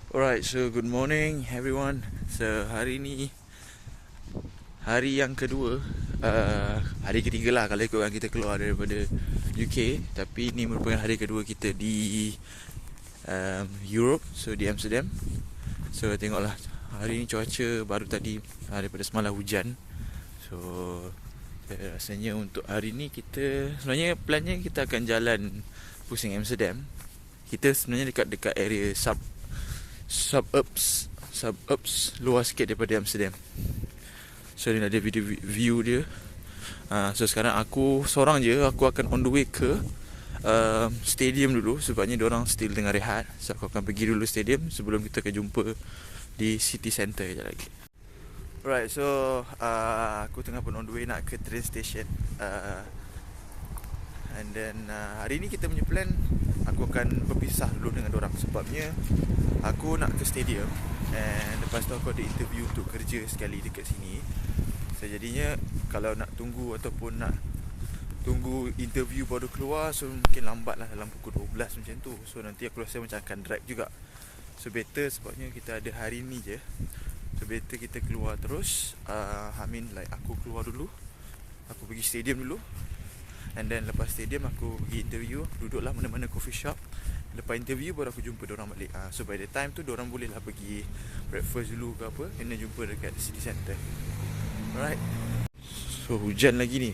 Alright, so good morning everyone. So hari ni hari yang kedua, hari ketiga lah kalau ikutkan kita keluar daripada UK. Tapi ni merupakan hari kedua kita di Europe, so di Amsterdam. So tengoklah, hari ni cuaca baru tadi daripada semalam hujan. So rasanya untuk hari ni kita sebenarnya plannya kita akan jalan pusing Amsterdam. Kita sebenarnya dekat area suburbs luar sikit daripada Amsterdam. So ni ada view dia. So sekarang aku seorang je. Aku akan on the way ke stadium dulu. Sebabnya diorang still tengah rehat. So aku akan pergi dulu stadium sebelum kita akan jumpa di city centre sekejap lagi. Alright, so aku tengah pun on the way nak ke train station. And then hari ni kita punya plan, aku akan berpisah dulu dengan dorang. Sebabnya aku nak ke stadium, and lepas tu aku ada interview untuk kerja sekali dekat sini. So jadinya kalau nak tunggu ataupun nak tunggu interview baru keluar, so mungkin lambat lah dalam pukul 12 macam tu. So nanti aku rasa macam akan drag juga. So better sebabnya kita ada hari ni je. So better kita keluar terus. Aku keluar dulu, aku pergi stadium dulu. And then lepas stadium aku pergi interview, duduklah mana-mana coffee shop. Lepas interview baru aku jumpa diorang balik. So by the time tu diorang boleh lah pergi breakfast dulu ke apa, kena jumpa dekat city centre. Alright. So hujan lagi ni.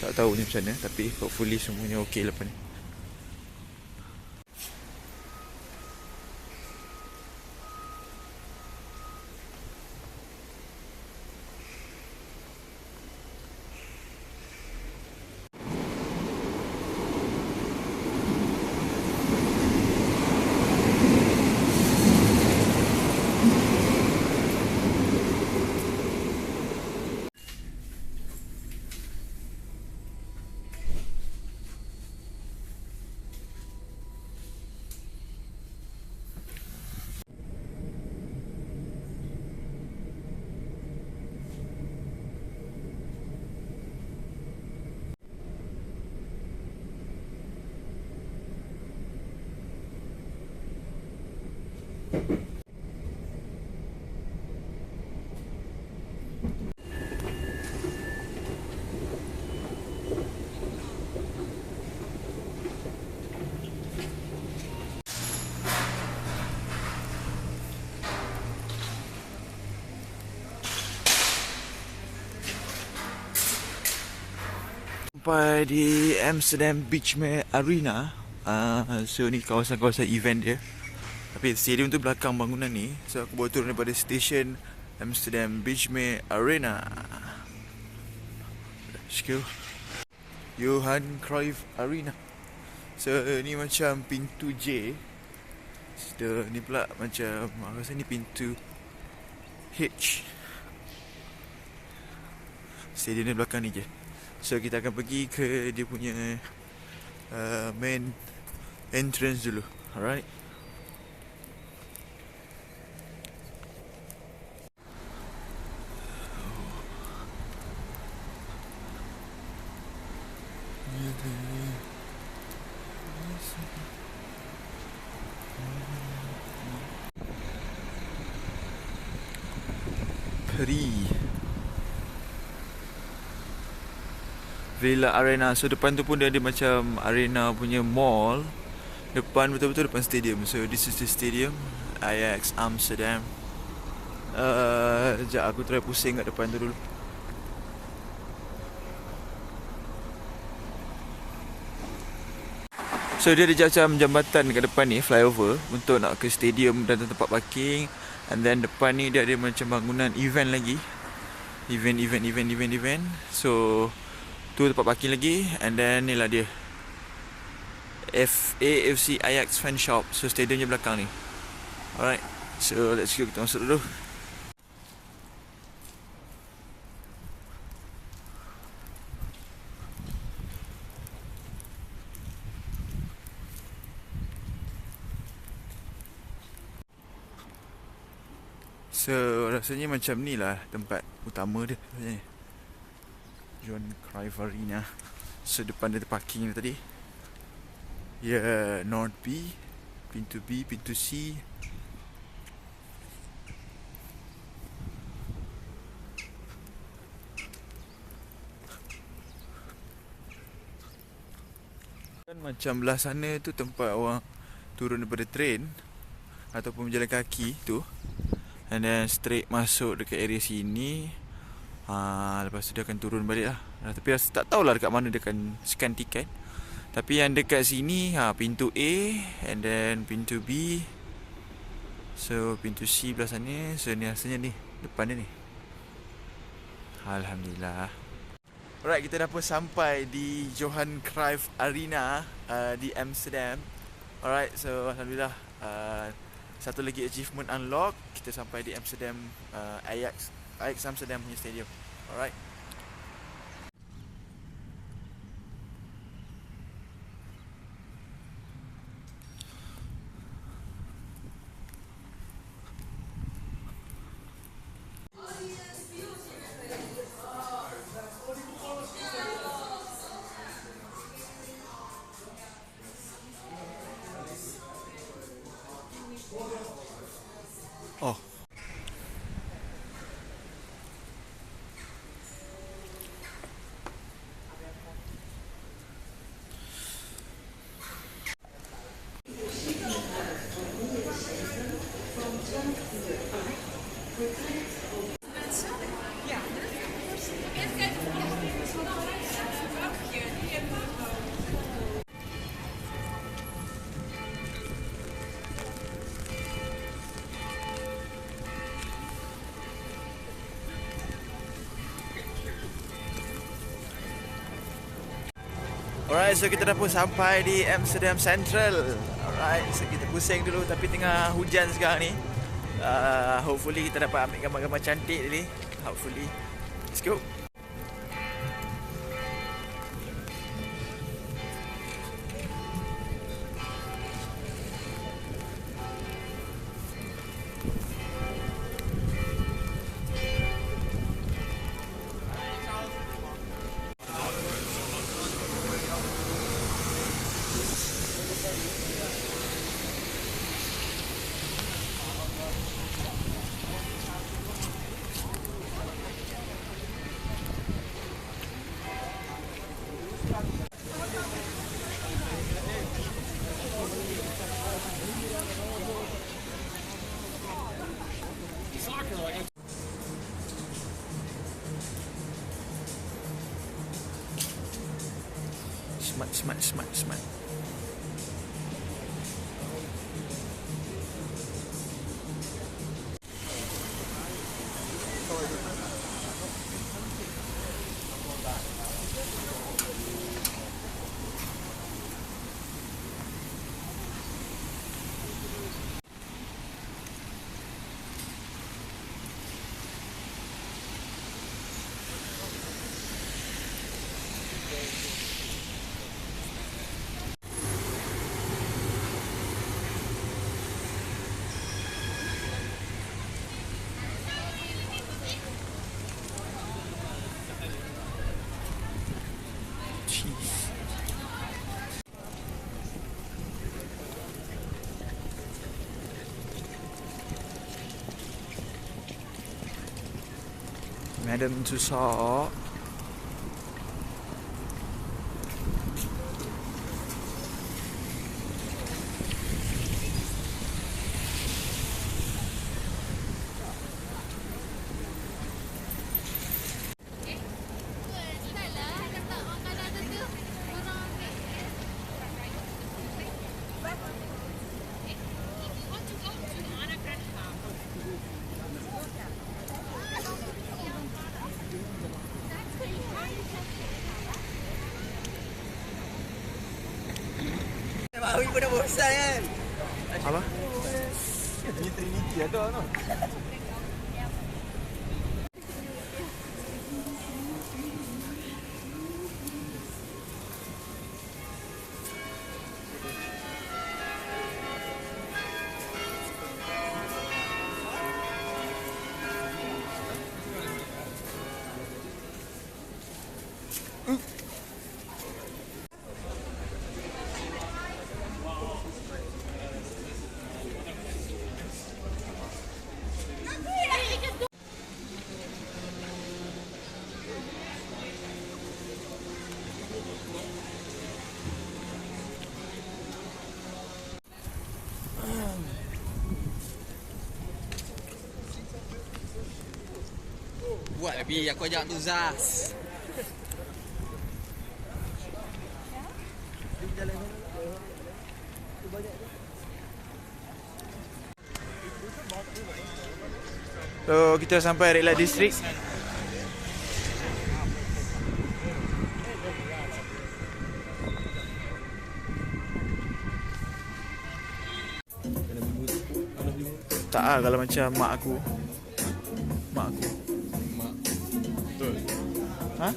Tak tahu ni macam mana, tapi hopefully semuanya okey lepas ni. Sampai di Amsterdam Beachmere Arena. So ni kawasan-kawasan event dia. Tapi stadium tu belakang bangunan ni. So aku baru turun daripada stesen Amsterdam Beachmere Arena. Skill Johan Cruyff Arena. So ni macam pintu J. So ni pula macam, aku rasa ni pintu H. Stadium ni belakang ni je. So kita akan pergi ke dia punya main entrance dulu. Alright. Villa Arena. So depan tu pun dia ada macam arena punya mall. Depan betul-betul depan stadium. So this is the stadium, Ajax Amsterdam. Sekejap aku try pusing kat depan tu dulu. So dia ada macam jambatan kat depan ni, flyover, untuk nak ke stadium dan tempat parking. And then depan ni dia ada macam bangunan event lagi. Event. So tu tempat parking lagi. And then ni lah dia, AFC Ajax Fan Shop. So stadiumnya belakang ni. Alright, so let's go, kita masuk dulu. So rasanya macam ni lah tempat utama dia sebenarnya, Johan Cruyff Arena. So depan dia parking dia tadi. Ya, North B, pintu B, pintu C. Kan macam belah sana tu tempat orang turun daripada train ataupun berjalan kaki tu, and then straight masuk dekat area sini. Lepas tu dia akan turun balik lah. Tapi tak tahulah dekat mana dia akan scan tiket. Tapi yang dekat sini pintu A, and then pintu B. So pintu C belah sana. So ni rasanya ni depan dia ni. Alhamdulillah. Alright, kita dah pun sampai di Johan Cruyff Arena di Amsterdam. Alright, so Alhamdulillah, satu lagi achievement unlock. Kita sampai di Amsterdam, Ajax Amsterdam punya stadium. Alright. Oh. Alright, so kita dah pun sampai di Amsterdam Central. Alright, so kita pusing dulu tapi tengah hujan sekarang ni. Hopefully kita dapat ambil gambar-gambar cantik ni. Hopefully. Let's go. Smart. Madam Tussauds. Awi pun dah bosan kan? Apa? Ini Trinity ada no? buat tapi aku ajak tu Zaz. So kita sampai Red Light District. Tak lah kalau macam mak aku. Betul. Ha?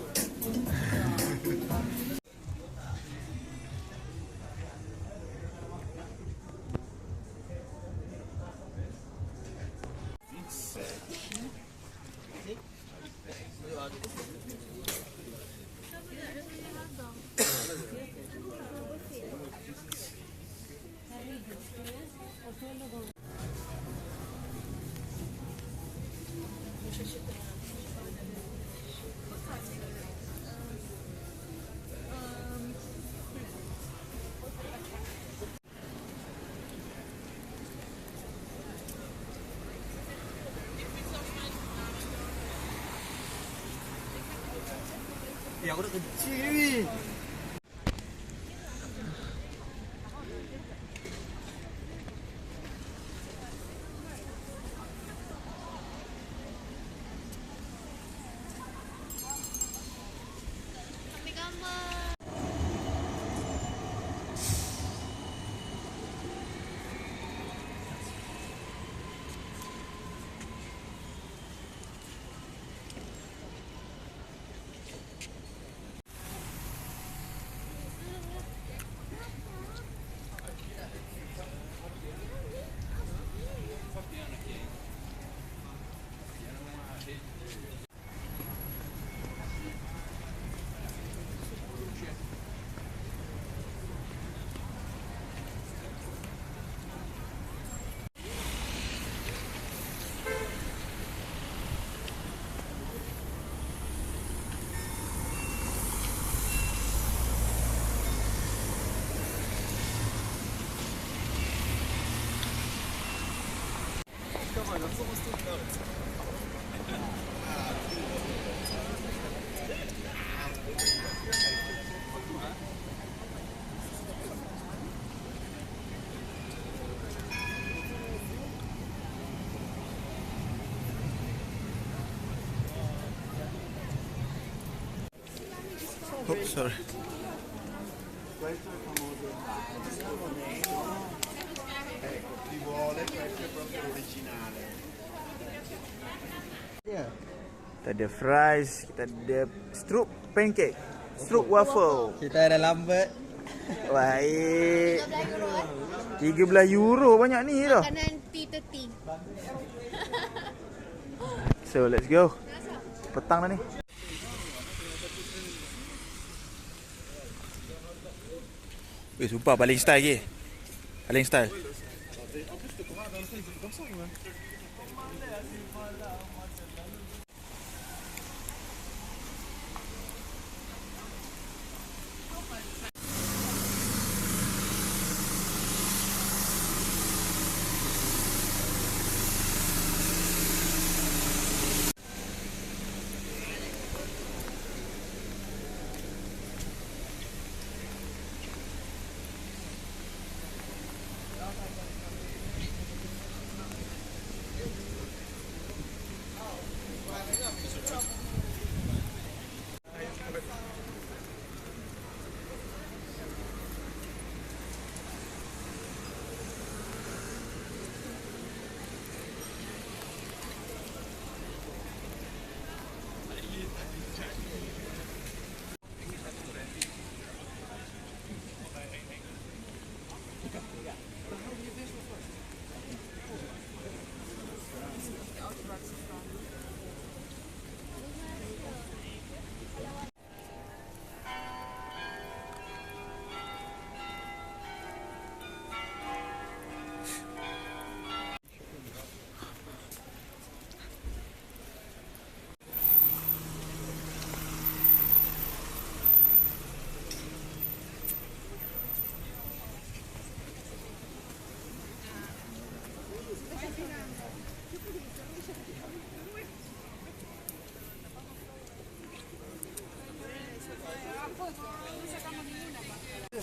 Aku dah kecil ni. Ambil gambar. Oh, sorry. Chi vuole, questo è proprio l'originale. Kita ada fries, kita ada stroop pancake, stroop waffle. Kita dah lambat. Baik. €13 banyak ni dah. Makanan T30. So let's go. Petang dah ni. Sumpah paling style ke? Paling style.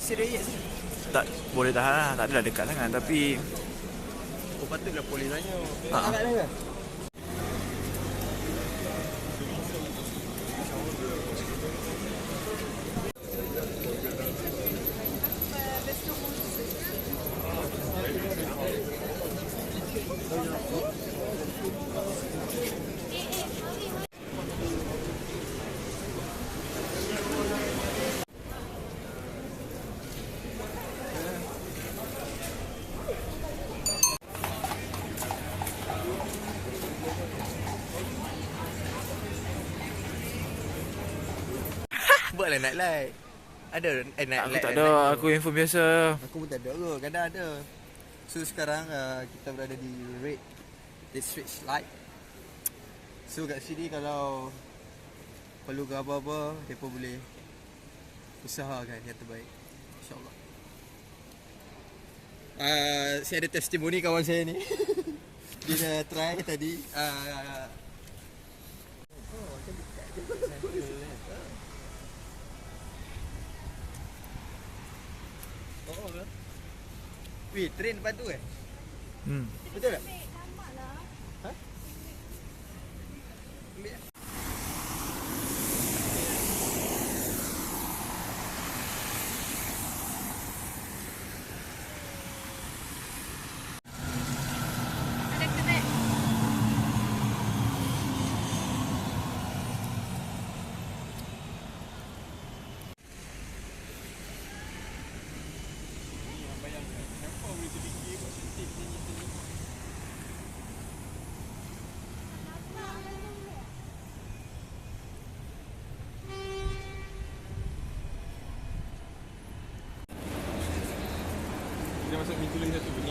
Serius. Tak boleh tahan lah. Tak adalah dekat sangat. Tapi Oh patutlah polis tanya. Ha. Tak ada ke? Buatlah nightlight. Ada nightlight. aku tak ada. Aku handphone biasa. Aku pun tak ada ke. Kadang ada. So sekarang kita berada di Red District Light. So kat sini kalau perlu ke apa-apa, mereka boleh usahakan yang terbaik. InsyaAllah. Saya ada testimoni kawan saya ni. Dia dah try tadi. Weh, train depan tu Betul tak? Ha? Ambil. Ada kedai. Dia masuk pintu lagi satu.